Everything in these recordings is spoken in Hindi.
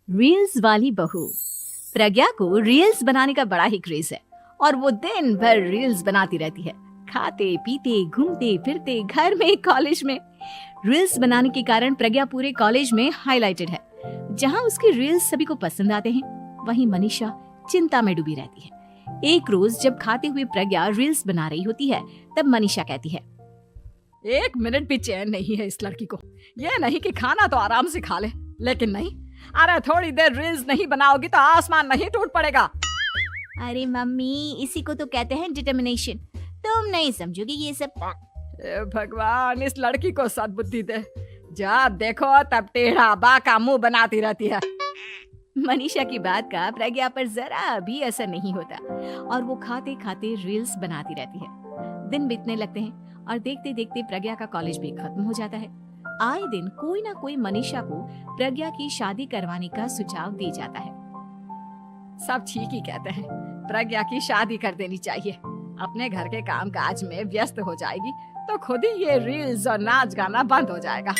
रील्स वाली बहू। प्रज्ञा को रील्स बनाने का बड़ा ही क्रेज है और वो दिन भर रील्स बनाती रहती है। खाते पीते घूमते फिरते घर में कॉलेज में रील्स बनाने के कारण प्रज्ञा पूरे कॉलेज में हाईलाइटेड है। जहां उसकी रील्स सभी को पसंद आते हैं, वहीं मनीषा चिंता में डूबी रहती है। एक रोज जब खाते हुए प्रज्ञा रील्स बना रही होती है, तब मनीषा कहती है, 1 मिनट भी चैन नहीं है इस लड़की को। ये नहीं कि खाना तो आराम से खा ले, लेकिन नहीं, अरे थोड़ी देर रील्स नहीं बनाओगी तो आसमान नहीं टूट पड़ेगा। अरे मम्मी, इसी को तो कहते हैं डिटर्मिनेशन। तुम नहीं समझोगी ये सब। भगवान, इस लड़की को सद्बुद्धि दे। जब देखो तब टेढ़ा बाका मुंह बनाती रहती है। मनीषा की बात का प्रज्ञा पर जरा भी असर नहीं होता और वो खाते खाते रील्स बनाती रहती है। दिन बीतने लगते हैं और देखते देखते प्रज्ञा का कॉलेज भी खत्म हो जाता है। आए दिन कोई ना कोई मनीषा को प्रज्ञा की शादी करवाने का सुझाव दे जाता है। सब ठीक ही कहते हैं, प्रज्ञा की शादी कर देनी चाहिए। अपने घर के काम काज में व्यस्त हो जाएगी तो खुद ही ये रील्स और नाच गाना बंद हो जाएगा।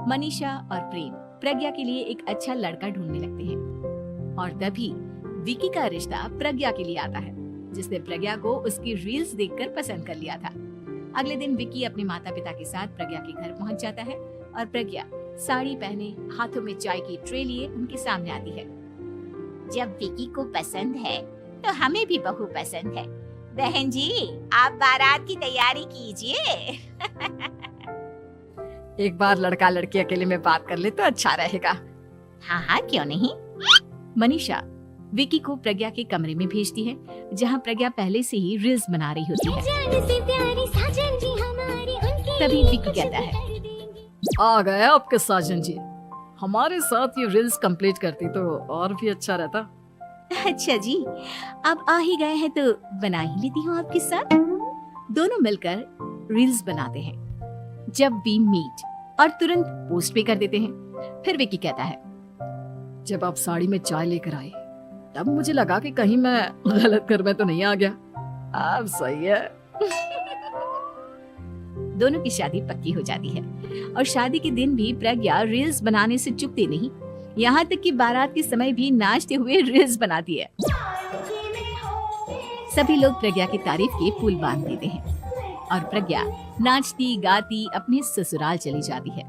मनीषा और प्रेम प्रज्ञा के लिए एक अच्छा लड़का ढूंढने लगते हैं और तभी विकी का रिश्ता प्रज्ञा के लिए आता है, जिसने प्रज्ञा को उसकी रील्स देखकर पसंद कर लिया था। अगले दिन विकी अपने माता पिता के साथ प्रज्ञा के घर पहुंच जाता है और प्रज्ञा साड़ी पहने हाथों में चाय की ट्रे लिए उनके सामने आती है। जब विकी को पसंद है तो हमें भी बहू पसंद है। बहन जी, आप बारात की तैयारी कीजिए। एक बार लड़का लड़की अकेले में बात कर ले तो अच्छा रहेगा। हाँ हाँ, क्यों नहीं। मनीषा विकी को प्रज्ञा के कमरे में भेजती है, जहां प्रज्ञा पहले से ही रील्स बना रही होती है। तभी विकी कहता है, आ गए आपके साजन जी। हमारे साथ ये रील्स कंप्लीट करती तो और भी अच्छा रहता। अच्छा जी, अब आ ही गए हैं तो बना ही लेती हूँ आपके साथ। दोनों मिलकर रील्स बनाते हैं। जब वी मीट और तुरंत पोस्ट भी कर देते हैं। फिर विकी कहता है, जब आप साड़ी में चाय लेकर आए तब मुझे लगा कि कहीं मैं गलत घर में तो नहीं आ गया। अब सही है। दोनों की शादी पक्की हो जाती है और शादी के दिन भी प्रज्ञा रील्स बनाने से चूकती नहीं। यहाँ तक कि बारात के समय भी नाचते हुए रील्स बनाती है। सभी लोग प्रज्ञा की तारीफ के पुल बांध देते हैं और प्रज्ञा नाचती गाती अपने ससुराल चली जाती है।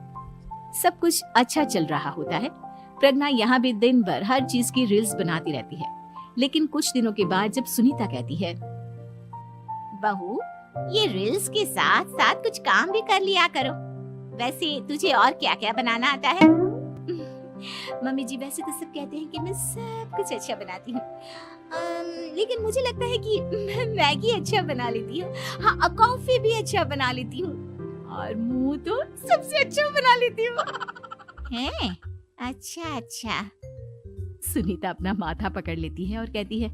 सब कुछ अच्छा चल रहा होता है। प्रज्ञा यहाँ भी दिन भर हर चीज की रील्स बनाती रहती है। लेकिन कुछ दिनों के बाद जब सुनीता कहती है, बहू, ये रील्स के साथ साथ कुछ काम भी कर लिया करो। वैसे तुझे और क्या क्या बनाना आता है? मम्मी जी, वैसे तो सब कहते हैं कि मैं सब कुछ अच्छा बनाती हूँ, लेकिन मुझे लगता है कि मैं मैगी अच्छा बना लेती हूँ। हाँ, कॉफी भी अच्छा बना लेती हूँ और मुंह तो सबसे अच्छा बना लेती हूँ। हैं? अच्छा अच्छा। सुनीता अपना माथा पकड़ लेती है और कहती है,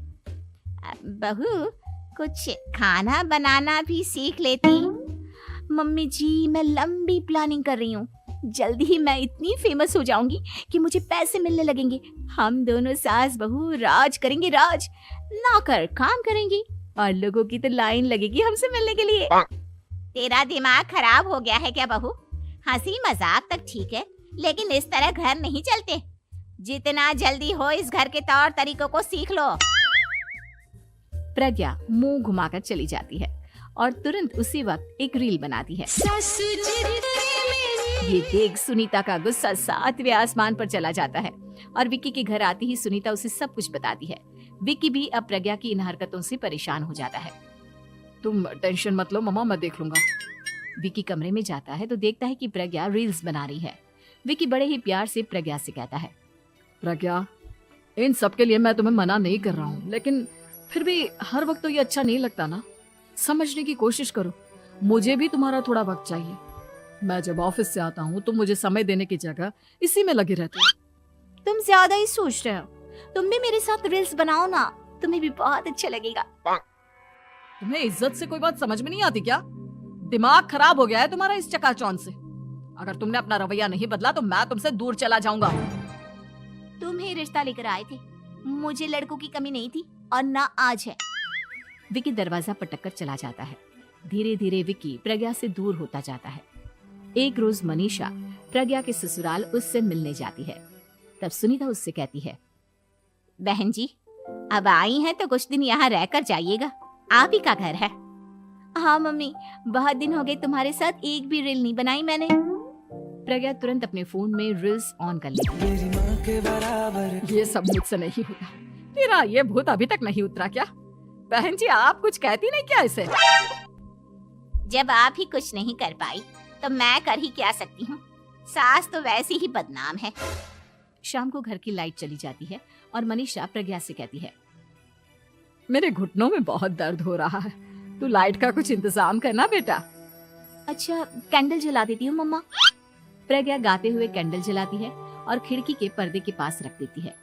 बहू, कुछ खाना बनाना भी सीख लेती। मम्मी जी, मैं लंबी प्लानिंग कर रही हूँ। जल्दी ही मैं इतनी फेमस हो जाऊंगी कि मुझे पैसे मिलने लगेंगे। हम दोनों सास बहू राज करेंगे, राज नौकर काम करेंगे और लोगों की तो लाइन लगेगी हमसे मिलने के लिए। तेरा दिमाग खराब हो गया है क्या बहू? हंसी मजाक तक ठीक है, लेकिन इस तरह घर नहीं चलते। जितना जल्दी हो इस घर के तौर तरीकों को सीख लो। प्रज्ञा मुंह घुमाकर चली जाती है और तुरंत उसी वक्त एक रील बनाती है। ये देख सुनीता का गुस्सा 7वें आसमान पर चला जाता है और विक्की के घर आती ही सुनीता उसे सब कुछ बताती है। विक्की भी अब प्रज्ञा की इन हरकतों से परेशान हो जाता है। तुम टेंशन मत लो मम्मा, मैं देख लूंगा। विक्की कमरे में जाता है तो देखता है कि प्रज्ञा रील्स बना रही है। विक्की बड़े ही प्यार से प्रज्ञा से कहता है, प्रज्ञा, इन सब के लिए मैं तुम्हें मना नहीं कर रहा हूँ, लेकिन फिर भी हर वक्त तो ये अच्छा नहीं लगता ना। समझने की कोशिश करो, मुझे भी तुम्हारा थोड़ा वक्त चाहिए। मैं जब ऑफिस से आता हूँ तो मुझे समय देने की जगह इसी में लगी रहती है। तुम ज्यादा ही सोच रहे हो। तुम भी मेरे साथ रील्स बनाओ ना, तुम्हें भी बहुत अच्छा लगेगा। तुम्हें इज्जत से कोई बात समझ में नहीं आती क्या? दिमाग खराब हो गया है तुम्हारा इस चकाचौंध से। अगर तुमने अपना रवैया नहीं बदला तो मैं तुमसे दूर चला जाऊंगा। तुम ही रिश्ता लेकर आए थे, मुझे लड़कों की कमी नहीं थी और ना आज है। विक्की दरवाजा पटक कर चला जाता है। धीरे धीरे विक्की प्रज्ञा से दूर होता जाता है। एक रोज मनीषा प्रज्ञा के ससुराल उससे मिलने जाती है। तब सुनीता उससे कहती है, बहन जी, अब आई हैं तो कुछ दिन यहाँ रहकर जाइएगा, आप ही का घर है। हाँ मम्मी, बहुत दिन हो गए तुम्हारे साथ एक भी रील नहीं बनाई मैंने। प्रज्ञा तुरंत अपने फोन में रील्स ऑन कर लेती है। ये सब मुझसे नहीं होगा। तेरा ये भूत अभी तक नहीं उतरा क्या? बहन जी, आप कुछ कहती नहीं क्या इसे? जब आप ही कुछ नहीं कर पाई तो मैं कर ही क्या सकती हूँ। सास तो वैसी ही बदनाम है। शाम को घर की लाइट चली जाती है और मनीषा प्रज्ञा से कहती है, मेरे घुटनों में बहुत दर्द हो रहा है, तू लाइट का कुछ इंतजाम करना बेटा। अच्छा, कैंडल जला देती हूँ मम्मा। प्रज्ञा गाते हुए कैंडल जलाती है और खिड़की के पर्दे के पास रख देती है।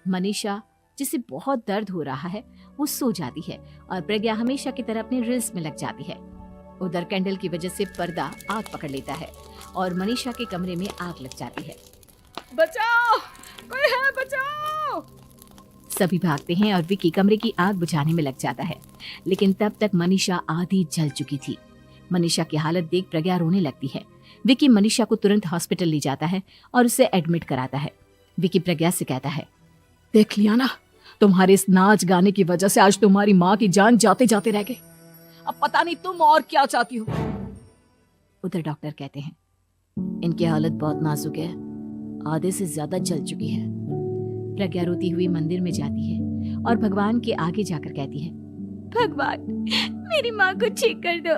मनीषा, जिसे बहुत दर्द हो रहा है, वो सो जाती है और प्रज्ञा हमेशा की तरह अपने रील्स में लग जाती है। उधर कैंडल की वजह से पर्दा आग पकड़ लेता है और मनीषा के कमरे में आग लग जाती है। बचाओ, कोई है, बचाओ। सभी भागते हैं और विकी कमरे की आग बुझाने में लग जाता है, लेकिन तब तक मनीषा आधी जल चुकी थी। मनीषा की हालत देख प्रज्ञा रोने लगती है। विकी मनीषा को तुरंत हॉस्पिटल ले जाता है और उसे एडमिट कराता है। विकी प्रज्ञा से कहता है, देख लिया ना, तुम्हारे इस नाच गाने की वजह से आज तुम्हारी माँ की जान जाते जाते रह गई। अब पता नहीं तुम और क्या चाहती हो। उधर डॉक्टर कहते हैं, इनकी हालत बहुत नाजुक है, आधे से ज्यादा जल चुकी है। प्रज्ञा रोती हुई मंदिर में जाती है और भगवान के आगे जाकर कहती है, भगवान, मेरी माँ को ठीक कर दो।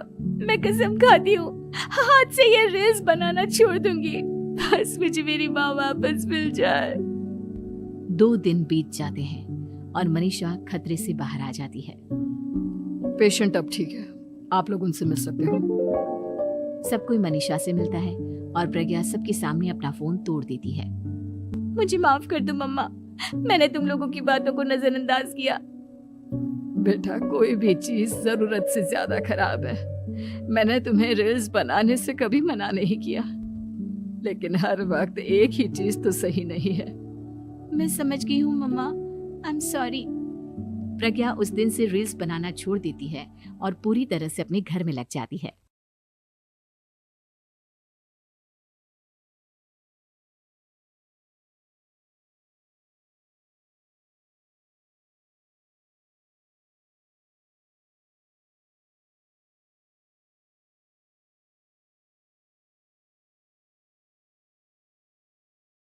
मैं कसम खाती हूँ, हाथ से ये रील्स बनाना छोड़ दूंगी। बस मुझे मेरी माँ वापस मिल जाए। 2 दिन बीत जाते हैं और मनीषा खतरे से बाहर आ जाती है। पेशेंट अब ठीक है, आप लोग उनसे मिल सकते हो। सब कोई मनीषा से मिलता है और प्रज्ञा सबके सामने अपना फोन तोड़ देती है। मुझे माफ कर दो मम्मा, मैंने तुम लोगों की बातों को नजरअंदाज किया। बेटा, कोई भी चीज जरूरत से ज्यादा खराब है। मैंने तुम्हें रील्स बनाने से कभी मना नहीं किया, लेकिन हर वक्त एक ही चीज तो सही नहीं है। मैं समझ गई हूँ मम्मा, आई एम सॉरी। प्रज्ञा उस दिन से रील्स बनाना छोड़ देती है और पूरी तरह से अपने घर में लग जाती है।